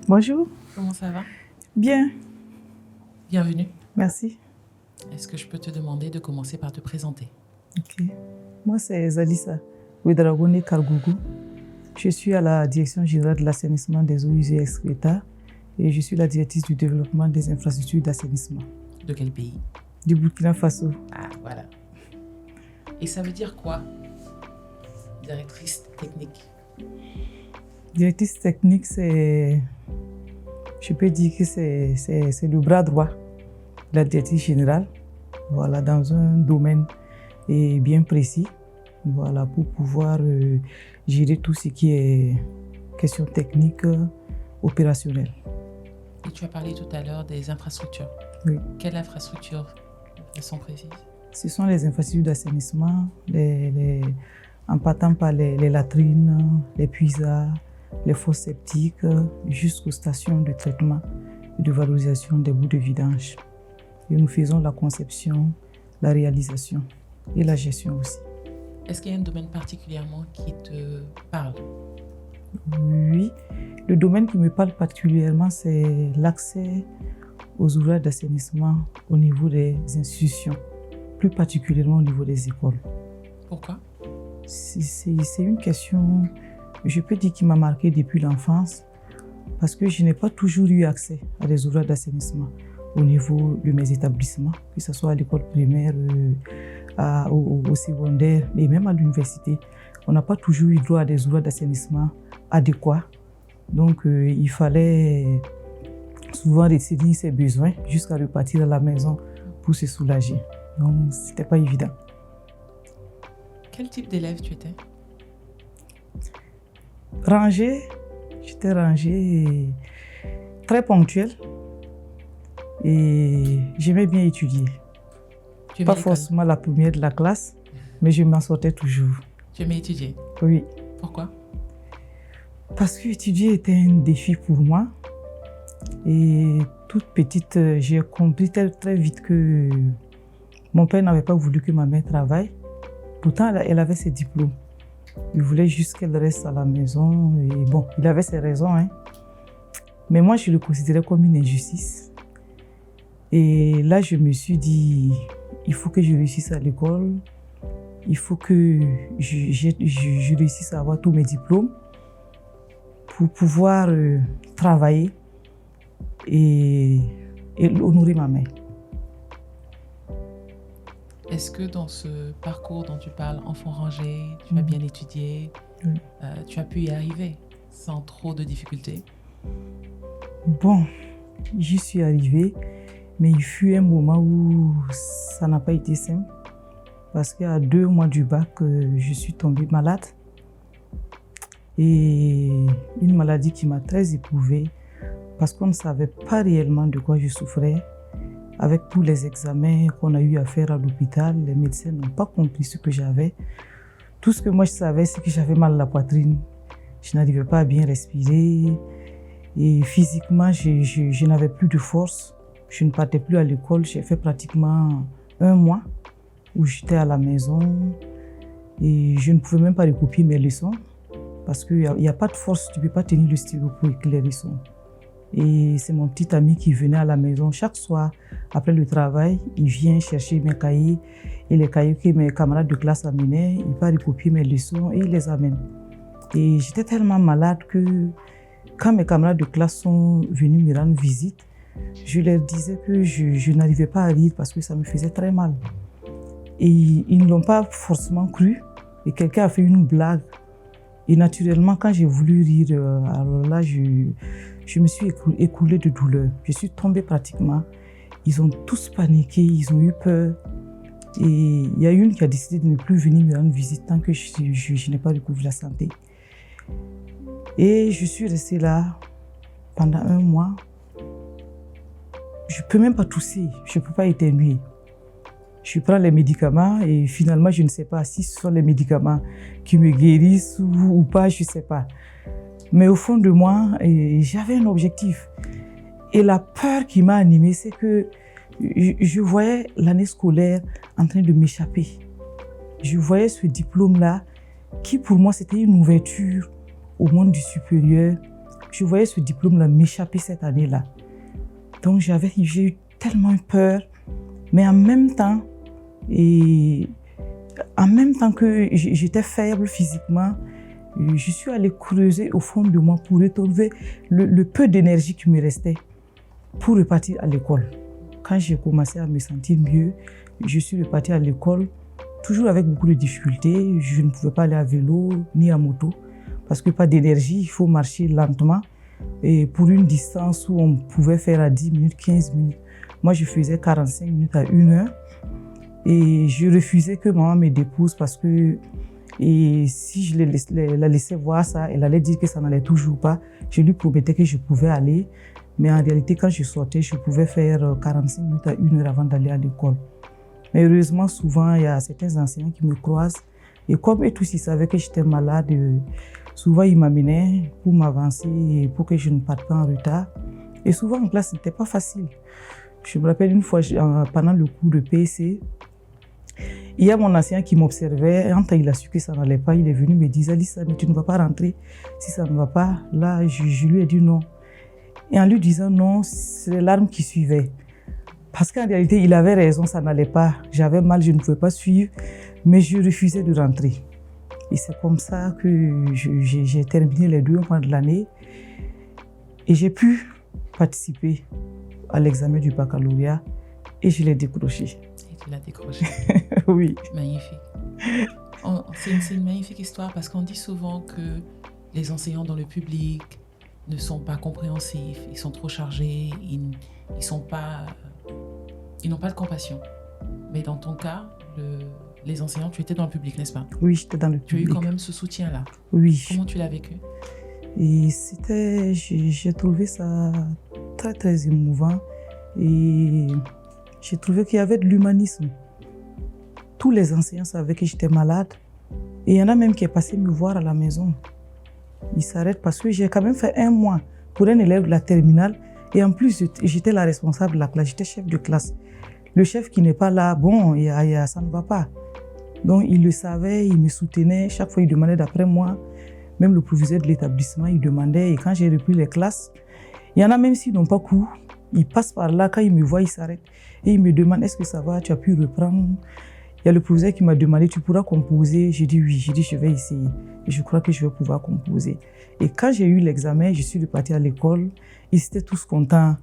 Bonjour. Comment ça va? Bien. Bienvenue. Merci. Est-ce que je peux te demander de commencer par te présenter? Ok. Moi, c'est Zalissa Ouedraogo Kargougou. Je suis à la direction générale de l'assainissement des eaux usées et excréta et je suis la directrice du développement des infrastructures d'assainissement. De quel pays? Du Burkina Faso. Ah, voilà. Et ça veut dire quoi, directrice technique? Directrice technique, je peux dire que c'est le bras droit de la directrice générale, voilà, dans un domaine bien précis, voilà, pour pouvoir gérer tout ce qui est question technique, opérationnelle. Et tu as parlé tout à l'heure des infrastructures. Oui. Quelles infrastructures sont précises? Ce sont les infrastructures d'assainissement, en partant par les latrines, les puisards, les fosses septiques, jusqu'aux stations de traitement et de valorisation des boues de vidange. Et nous faisons la conception, la réalisation et la gestion aussi. Est-ce qu'il y a un domaine particulièrement qui te parle? Oui, le domaine qui me parle particulièrement, c'est l'accès aux ouvrages d'assainissement au niveau des institutions, plus particulièrement au niveau des écoles. Pourquoi? C'est une question, je peux dire, qui m'a marquée depuis l'enfance, parce que je n'ai pas toujours eu accès à des ouvrages d'assainissement au niveau de mes établissements, que ce soit à l'école primaire, au secondaire, et même à l'université. On n'a pas toujours eu droit à des ouvrages d'assainissement adéquats. Donc, il fallait souvent retirer ses besoins jusqu'à repartir à la maison pour se soulager. Donc, ce n'était pas évident. Quel type d'élève tu étais? Rangée, j'étais rangée et très ponctuelle et j'aimais bien étudier. Pas forcément la première de la classe, mais je m'en sortais toujours. Tu aimais étudier? Oui. Pourquoi? Parce que étudier était un défi pour moi. Et toute petite, j'ai compris très vite que mon père n'avait pas voulu que ma mère travaille. Pourtant, elle avait ses diplômes. Il voulait juste qu'elle reste à la maison. Et bon, il avait ses raisons, hein. Mais moi, je le considérais comme une injustice. Et là, je me suis dit, il faut que je réussisse à l'école. Il faut que je réussisse à avoir tous mes diplômes pour pouvoir travailler et honorer ma mère. Est-ce que dans ce parcours dont tu parles, enfant rangé, tu as bien étudié, tu as pu y arriver sans trop de difficultés? Bon, j'y suis arrivée, mais il fut un moment où ça n'a pas été simple. Parce qu'à 2 mois du bac, je suis tombée malade. Et une maladie qui m'a très éprouvée, parce qu'on ne savait pas réellement de quoi je souffrais. Avec tous les examens qu'on a eu à faire à l'hôpital, les médecins n'ont pas compris ce que j'avais. Tout ce que moi je savais, c'est que j'avais mal à la poitrine. Je n'arrivais pas à bien respirer. Et physiquement, je n'avais plus de force. Je ne partais plus à l'école. J'ai fait pratiquement 1 mois où j'étais à la maison. Et je ne pouvais même pas recopier mes leçons. Parce qu'il n'y a pas de force, tu ne peux pas tenir le stylo pour écrire les leçons. Et c'est mon petit ami qui venait à la maison chaque soir, après le travail, il vient chercher mes cahiers et les cahiers que mes camarades de classe amenaient, il va recopier mes leçons et il les amène. Et j'étais tellement malade que quand mes camarades de classe sont venus me rendre visite, je leur disais que je n'arrivais pas à rire parce que ça me faisait très mal. Et ils ne l'ont pas forcément cru et quelqu'un a fait une blague. Et naturellement, quand j'ai voulu rire, alors là, je me suis écoulée de douleur. Je suis tombée pratiquement. Ils ont tous paniqué, ils ont eu peur. Et il y a une qui a décidé de ne plus venir me rendre visite tant que je n'ai pas recouvré la santé. Et je suis restée là pendant 1 mois. Je ne peux même pas tousser, je ne peux pas éternuer. Je prends les médicaments et finalement, je ne sais pas si ce sont les médicaments qui me guérissent ou pas, je ne sais pas. Mais au fond de moi, j'avais un objectif. Et la peur qui m'a animée, c'est que je voyais l'année scolaire en train de m'échapper. Je voyais ce diplôme-là qui, pour moi, c'était une ouverture au monde du supérieur. je voyais ce diplôme-là m'échapper cette année-là. Donc j'ai eu tellement peur, mais en même temps que j'étais faible physiquement, je suis allée creuser au fond de moi pour retrouver le peu d'énergie qui me restait pour repartir à l'école. Quand j'ai commencé à me sentir mieux, je suis repartie à l'école, toujours avec beaucoup de difficultés. Je ne pouvais pas aller à vélo ni à moto parce que pas d'énergie, il faut marcher lentement. Et pour une distance où on pouvait faire à 10 minutes, 15 minutes, moi je faisais 45 minutes à 1 heure. Et je refusais que maman me dépose parce que si je la laissais voir ça, elle allait dire que ça n'allait toujours pas. Je lui promettais que je pouvais aller. Mais en réalité, quand je sortais, je pouvais faire 45 minutes à 1 heure avant d'aller à l'école. Mais heureusement, souvent, il y a certains enseignants qui me croisent. Et comme eux tous, ils savaient que j'étais malade, souvent, ils m'amenaient pour m'avancer et pour que je ne parte pas en retard. Et souvent, en classe, ce n'était pas facile. Je me rappelle une fois, pendant le cours de PC, il y a mon enseignant qui m'observait. Quand il a su que ça n'allait pas, il est venu me dire « Alissa, mais tu ne vas pas rentrer si ça ne va pas. » Là, je lui ai dit non. Et en lui disant non, c'est les larmes qui suivaient. Parce qu'en réalité, il avait raison, ça n'allait pas. J'avais mal, je ne pouvais pas suivre, mais je refusais de rentrer. Et c'est comme ça que j'ai terminé les 2 mois de l'année et j'ai pu participer à l'examen du baccalauréat et je l'ai décroché. Et tu l'as décroché. Oui. Magnifique. C'est une magnifique histoire parce qu'on dit souvent que les enseignants dans le public ne sont pas compréhensifs, ils sont trop chargés, ils n'ont pas de compassion. Mais dans ton cas, les enseignants, tu étais dans le public, n'est-ce pas? Oui, j'étais dans le public. Tu as eu quand même ce soutien-là. Oui. Comment tu l'as vécu? Et j'ai trouvé ça très très émouvant et j'ai trouvé qu'il y avait de l'humanisme. Tous les enseignants savaient que j'étais malade et il y en a même qui est passé me voir à la maison. Ils s'arrêtent parce que j'ai quand même fait 1 mois pour un élève de la terminale et en plus j'étais la responsable de la classe, j'étais chef de classe. Le chef qui n'est pas là, bon, ça ne va pas. Donc il le savait, il me soutenait, chaque fois il demandait d'après moi. Même le proviseur de l'établissement, il demandait et quand j'ai repris les classes, il y en a même s'ils n'ont pas cours, ils passent par là, quand ils me voient, ils s'arrêtent et ils me demandent est-ce que ça va, tu as pu reprendre? Il y a le proviseur qui m'a demandé, tu pourras composer? J'ai dit oui, j'ai dit je vais essayer. Et je crois que je vais pouvoir composer. Et quand j'ai eu l'examen, je suis repartie à l'école. Ils étaient tous contents.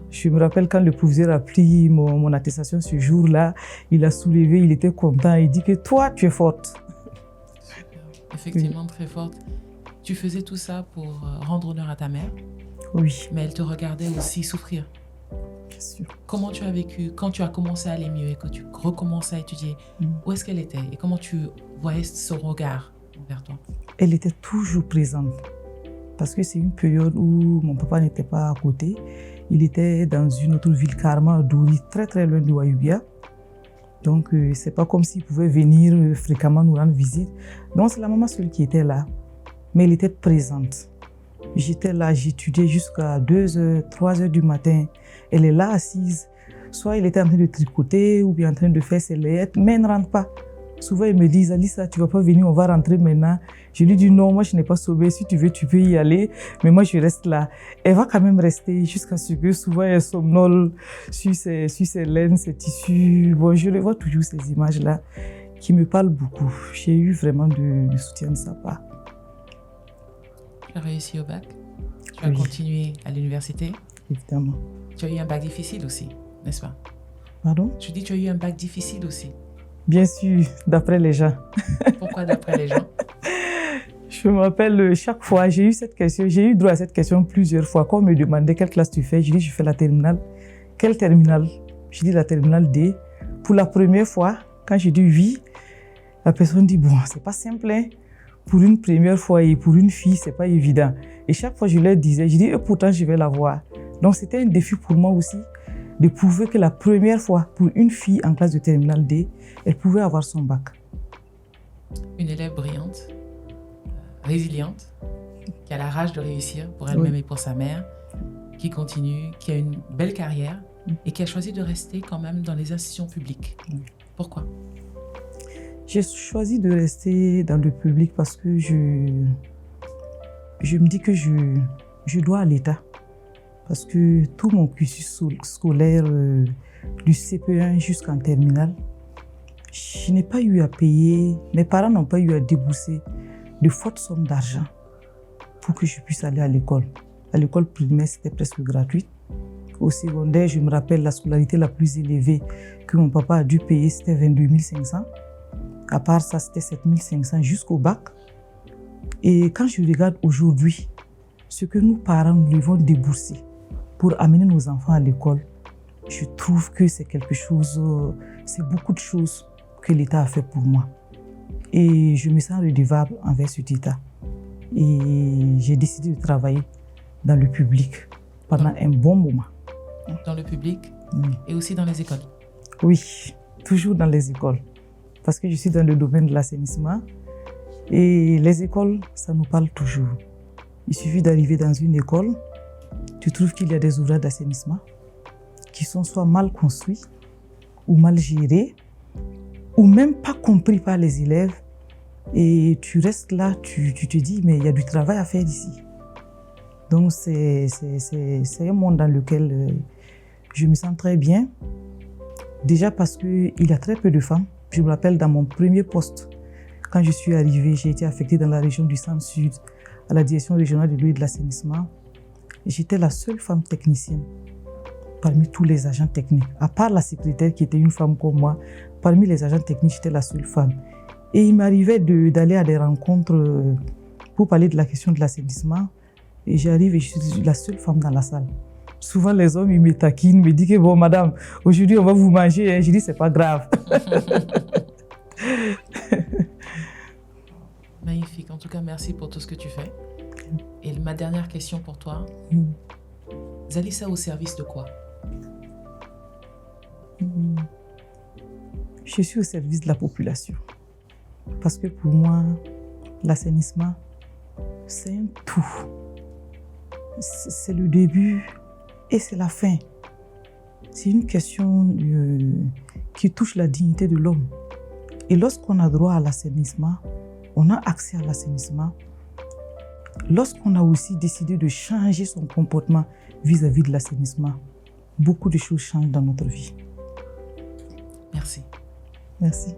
Je me rappelle quand le proviseur a pris mon attestation ce jour-là, il a soulevé, il était content. Il dit que toi, tu es forte. Super. Effectivement, oui. Très forte. Tu faisais tout ça pour rendre honneur à ta mère. Oui. Mais elle te regardait aussi souffrir. Bien sûr. Comment tu as vécu quand tu as commencé à aller mieux et que tu recommençais à étudier? Où est-ce qu'elle était et comment tu voyais son regard envers toi? Elle était toujours présente parce que c'est une période où mon papa n'était pas à côté. Il était dans une autre ville, Karma, Douri, très très loin de Wayubia. Donc c'est pas comme s'il pouvait venir fréquemment nous rendre visite. Donc c'est la maman seule qui était là, mais elle était présente. J'étais là, j'étudiais jusqu'à 2h, 3h du matin. Elle est là assise. Soit elle était en train de tricoter ou bien en train de faire ses lettres, mais elle ne rentre pas. Souvent, ils me disent, Alissa, tu ne vas pas venir, on va rentrer maintenant. Je lui dis non, moi je n'ai pas sauvé. Si tu veux, tu peux y aller. Mais moi, je reste là. Elle va quand même rester jusqu'à ce que souvent elle somnole sur ses laines, ses tissus. Bon, je le vois toujours ces images-là qui me parlent beaucoup. J'ai eu vraiment du soutien de sa part. Tu as réussi au bac. Tu as continué à l'université. Évidemment. Tu as eu un bac difficile aussi, n'est-ce pas? Pardon? Je dis tu as eu un bac difficile aussi. Bien sûr, d'après les gens. Pourquoi d'après les gens? Je me rappelle, chaque fois, j'ai eu droit à cette question plusieurs fois. Quand on me demandait quelle classe tu fais, je dis je fais la terminale. Quelle terminale? Je dis la terminale D. Pour la première fois, quand j'ai dit oui, la personne dit bon, c'est pas simple, hein? Pour une première fois et pour une fille, c'est pas évident. Et chaque fois, je leur disais, je dis et pourtant je vais l'avoir. Donc c'était un défi pour moi aussi de prouver que la première fois, pour une fille en classe de terminale D, elle pouvait avoir son bac. Une élève brillante, résiliente, qui a la rage de réussir pour elle-même et pour sa mère, qui continue, qui a une belle carrière et qui a choisi de rester quand même dans les institutions publiques. Pourquoi? J'ai choisi de rester dans le public parce que je me dis que je je dois à l'État. Parce que tout mon cursus scolaire, du CP1 jusqu'en terminale, je n'ai pas eu à payer, mes parents n'ont pas eu à débourser de fortes sommes d'argent pour que je puisse aller à l'école. À l'école primaire, c'était presque gratuit. Au secondaire, je me rappelle la scolarité la plus élevée que mon papa a dû payer, c'était 22 500. À part ça, c'était 7 500 jusqu'au bac. Et quand je regarde aujourd'hui, ce que nous, parents, nous devons débourser pour amener nos enfants à l'école, je trouve que c'est quelque chose, c'est beaucoup de choses que l'État a fait pour moi. Et je me sens redevable envers cet État. Et j'ai décidé de travailler dans le public pendant un bon moment. Dans le public et aussi dans les écoles? Oui, toujours dans les écoles. Parce que je suis dans le domaine de l'assainissement. Et les écoles, ça nous parle toujours. Il suffit d'arriver dans une école, tu trouves qu'il y a des ouvrages d'assainissement qui sont soit mal construits ou mal gérés ou même pas compris par les élèves. Et tu restes là, tu te dis, mais il y a du travail à faire ici. Donc c'est un monde dans lequel je me sens très bien. Déjà parce qu'il y a très peu de femmes. Je me rappelle dans mon premier poste, quand je suis arrivée, j'ai été affectée dans la région du Centre-Sud, à la direction régionale de l'eau et de l'assainissement. J'étais la seule femme technicienne parmi tous les agents techniques. À part la secrétaire qui était une femme comme moi, parmi les agents techniques, j'étais la seule femme. Et il m'arrivait d'aller à des rencontres pour parler de la question de l'assainissement. Et j'arrive et je suis la seule femme dans la salle. Souvent, les hommes, ils me taquinent, me disent que bon, madame, aujourd'hui, on va vous manger. Hein. Je dis, c'est pas grave. Magnifique. En tout cas, merci pour tout ce que tu fais. Et ma dernière question pour toi. Zalissa, au service de quoi? Je suis au service de la population. Parce que pour moi, l'assainissement, c'est un tout. C'est le début et c'est la fin. C'est une question qui touche la dignité de l'homme. Et lorsqu'on a droit à l'assainissement, on a accès à l'assainissement. Lorsqu'on a aussi décidé de changer son comportement vis-à-vis de l'assainissement, beaucoup de choses changent dans notre vie. Merci. Merci.